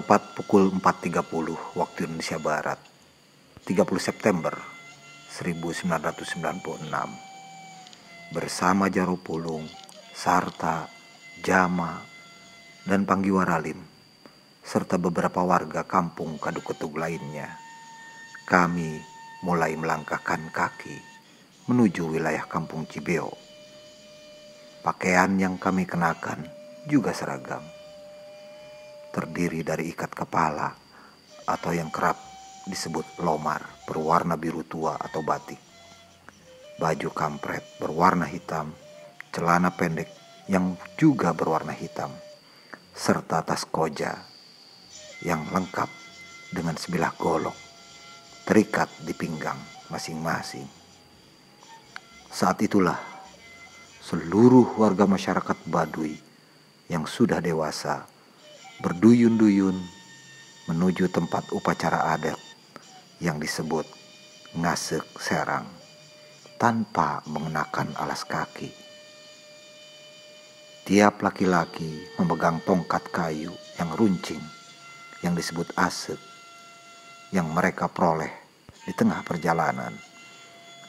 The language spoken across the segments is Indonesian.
tepat pukul 4.30 waktu Indonesia Barat, 30 September 1996, bersama Jaro Pulung, Sarta, Jama, dan Panggiwaralim, serta beberapa warga kampung Kaduketug lainnya, kami mulai melangkahkan kaki menuju wilayah kampung Cibeo. Pakaian yang kami kenakan juga seragam, terdiri dari ikat kepala atau yang kerap disebut lomar berwarna biru tua atau batik, baju kampret berwarna hitam, celana pendek yang juga berwarna hitam, serta tas koja yang lengkap dengan sebilah golok terikat di pinggang masing-masing. Saat itulah seluruh warga masyarakat Baduy yang sudah dewasa berduyun-duyun menuju tempat upacara adat yang disebut ngasek serang tanpa mengenakan alas kaki. Tiap laki-laki memegang tongkat kayu yang runcing yang disebut asek yang mereka peroleh di tengah perjalanan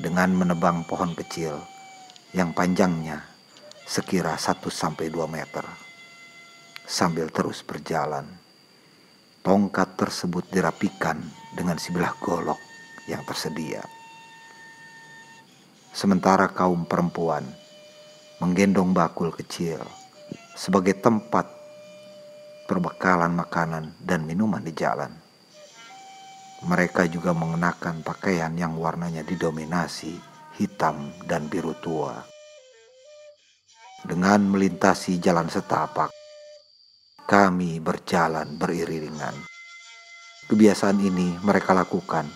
dengan menebang pohon kecil yang panjangnya sekira 1-2 meter. Sambil terus berjalan, tongkat tersebut dirapikan dengan sebilah golok yang tersedia. Sementara kaum perempuan menggendong bakul kecil sebagai tempat perbekalan makanan dan minuman di jalan. Mereka juga mengenakan pakaian yang warnanya didominasi hitam dan biru tua. Dengan melintasi jalan setapak, kami berjalan beriringan. Kebiasaan ini mereka lakukan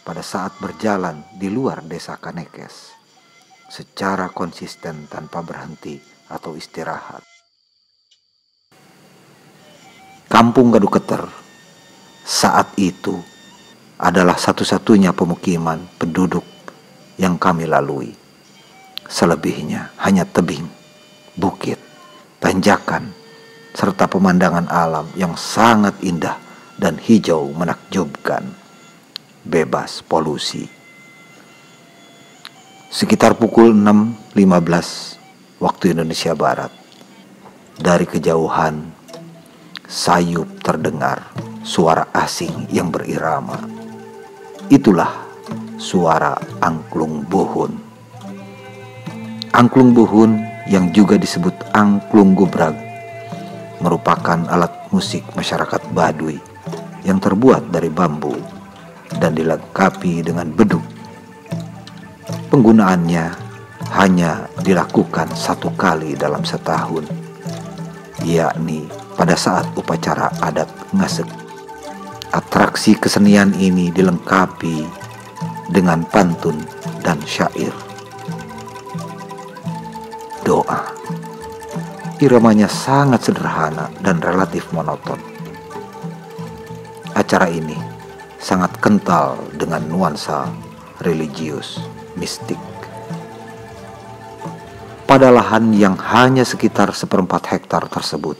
pada saat berjalan di luar desa Kanekes, secara konsisten tanpa berhenti atau istirahat. Kampung Gaduketer saat itu adalah satu-satunya pemukiman penduduk yang kami lalui. Selebihnya hanya tebing, bukit, tanjakan, serta pemandangan alam yang sangat indah dan hijau menakjubkan, bebas polusi. Sekitar pukul 6.15 waktu Indonesia Barat, dari kejauhan sayup terdengar suara asing yang berirama. Itulah suara angklung buhun. Angklung buhun yang juga disebut angklung gubrag merupakan alat musik masyarakat Baduy yang terbuat dari bambu dan dilengkapi dengan beduk. Penggunaannya hanya dilakukan 1 kali dalam setahun, yakni pada saat upacara adat ngasek. Atraksi kesenian ini dilengkapi dengan pantun dan syair. Doa. Iramanya sangat sederhana dan relatif monoton. Acara ini sangat kental dengan nuansa religius, mistik. Pada lahan yang hanya sekitar 1/4 hektar tersebut,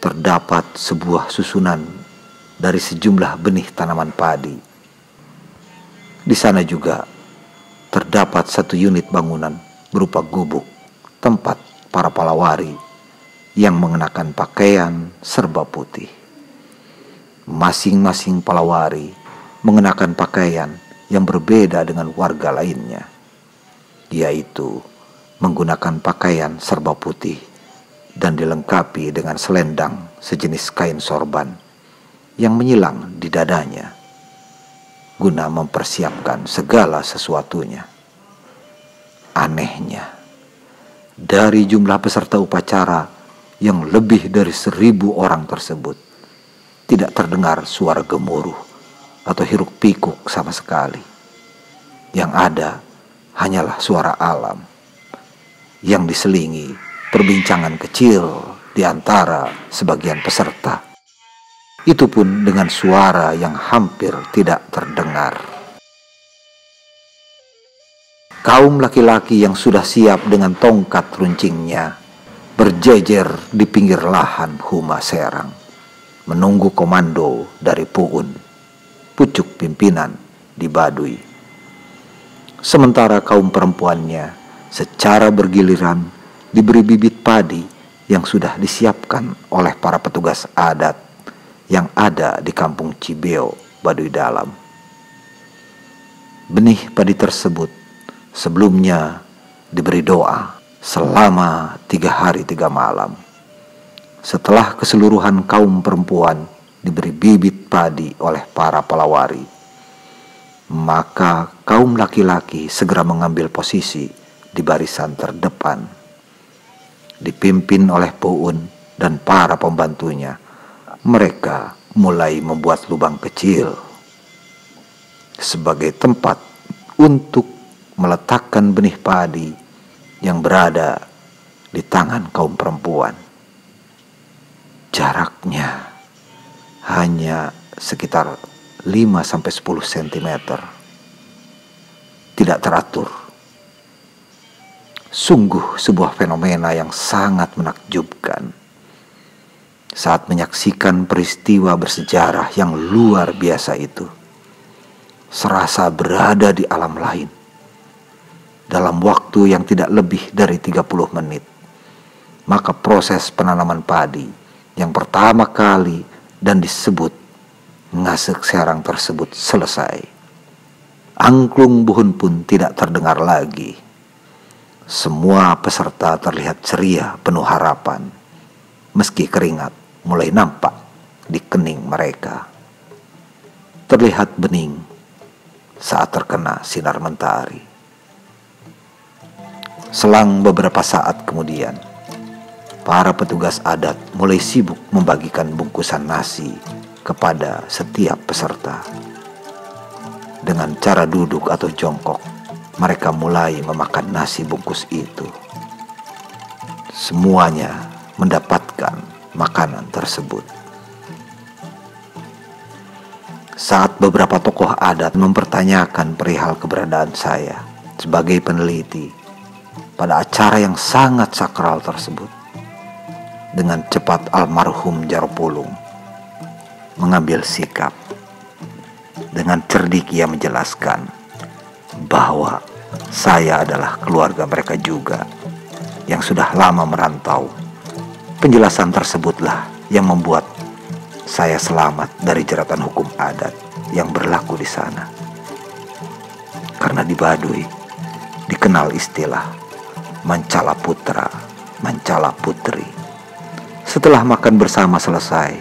terdapat sebuah susunan dari sejumlah benih tanaman padi. Di sana juga terdapat 1 unit bangunan berupa gubuk, tempat para palawari yang mengenakan pakaian serba putih. Masing-masing palawari mengenakan pakaian yang berbeda dengan warga lainnya, yaitu menggunakan pakaian serba putih dan dilengkapi dengan selendang sejenis kain sorban yang menyilang di dadanya guna mempersiapkan segala sesuatunya. Anehnya, dari jumlah peserta upacara yang lebih dari 1.000 orang tersebut, tidak terdengar suara gemuruh atau hiruk pikuk sama sekali. Yang ada hanyalah suara alam yang diselingi perbincangan kecil di antara sebagian peserta. Itu pun dengan suara yang hampir tidak terdengar. Kaum laki-laki yang sudah siap dengan tongkat runcingnya berjejer di pinggir lahan huma serang, menunggu komando dari Pu'un, pucuk pimpinan di Baduy. Sementara kaum perempuannya secara bergiliran diberi bibit padi yang sudah disiapkan oleh para petugas adat yang ada di kampung Cibeo, Baduy Dalam. Benih padi tersebut sebelumnya diberi doa selama 3 hari 3 malam. Setelah keseluruhan kaum perempuan diberi bibit padi oleh para pelawari, maka kaum laki-laki segera mengambil posisi di barisan terdepan. Dipimpin oleh Pu'un dan para pembantunya, mereka mulai membuat lubang kecil sebagai tempat untuk meletakkan benih padi yang berada di tangan kaum perempuan. Jaraknya hanya sekitar 5-10 cm. Tidak teratur. Sungguh sebuah fenomena yang sangat menakjubkan. Saat menyaksikan peristiwa bersejarah yang luar biasa itu, serasa berada di alam lain. Dalam waktu yang tidak lebih dari 30 menit, maka proses penanaman padi yang pertama kali dan disebut ngasek serang tersebut selesai. Angklung buhun pun tidak terdengar lagi. Semua peserta terlihat ceria penuh harapan, meski keringat mulai nampak di kening mereka. Terlihat bening saat terkena sinar mentari. Selang beberapa saat kemudian, para petugas adat mulai sibuk membagikan bungkusan nasi kepada setiap peserta. Dengan cara duduk atau jongkok, mereka mulai memakan nasi bungkus itu. Semuanya mendapatkan makanan tersebut. Saat beberapa tokoh adat mempertanyakan perihal keberadaan saya sebagai peneliti pada acara yang sangat sakral tersebut, dengan cepat almarhum Jaropulung mengambil sikap. Dengan cerdik ia menjelaskan bahwa saya adalah keluarga mereka juga yang sudah lama merantau. Penjelasan tersebutlah yang membuat saya selamat dari jeratan hukum adat yang berlaku di sana. Karena di Baduy dikenal istilah mancala putra, mancala putri. Setelah makan bersama selesai,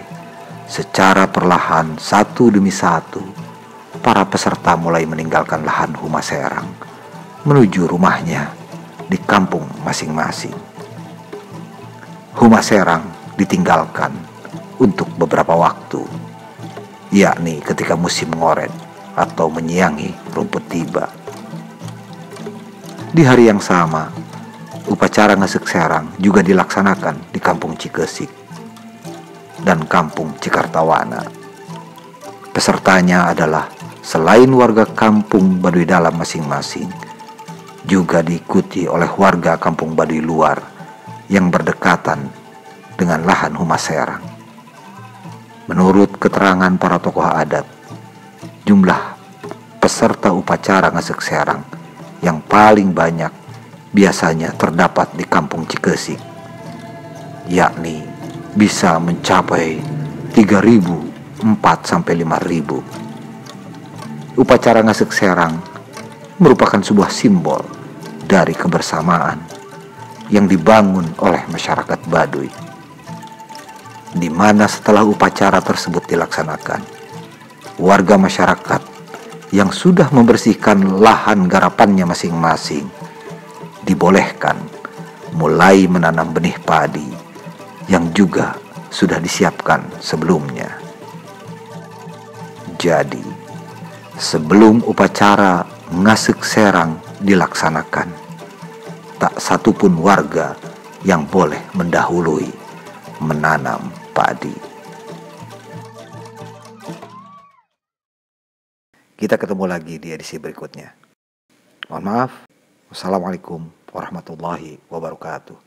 secara perlahan satu demi satu, para peserta mulai meninggalkan lahan Humas Serang menuju rumahnya di kampung masing-masing. Humas Serang ditinggalkan untuk beberapa waktu, yakni ketika musim ngoret atau menyiangi rumput tiba. Di hari yang sama, upacara ngasek serang juga dilaksanakan di kampung Cikesik dan kampung Cikartawana. Pesertanya adalah selain warga kampung Baduy Dalam masing-masing, juga diikuti oleh warga kampung Baduy Luar yang berdekatan dengan lahan Humas Serang. Menurut keterangan para tokoh adat, jumlah peserta upacara ngasek serang yang paling banyak biasanya terdapat di kampung Cikesik, yakni bisa mencapai 3.000, 4-5.000. Upacara ngasek serang merupakan sebuah simbol dari kebersamaan yang dibangun oleh masyarakat Baduy, di mana setelah upacara tersebut dilaksanakan, warga masyarakat yang sudah membersihkan lahan garapannya masing-masing dibolehkan mulai menanam benih padi yang juga sudah disiapkan sebelumnya. Jadi, sebelum upacara ngasek serang dilaksanakan, tak satupun warga yang boleh mendahului menanam padi. Kita ketemu lagi di edisi berikutnya. Mohon maaf. Wassalamualaikum warahmatullahi wabarakatuh.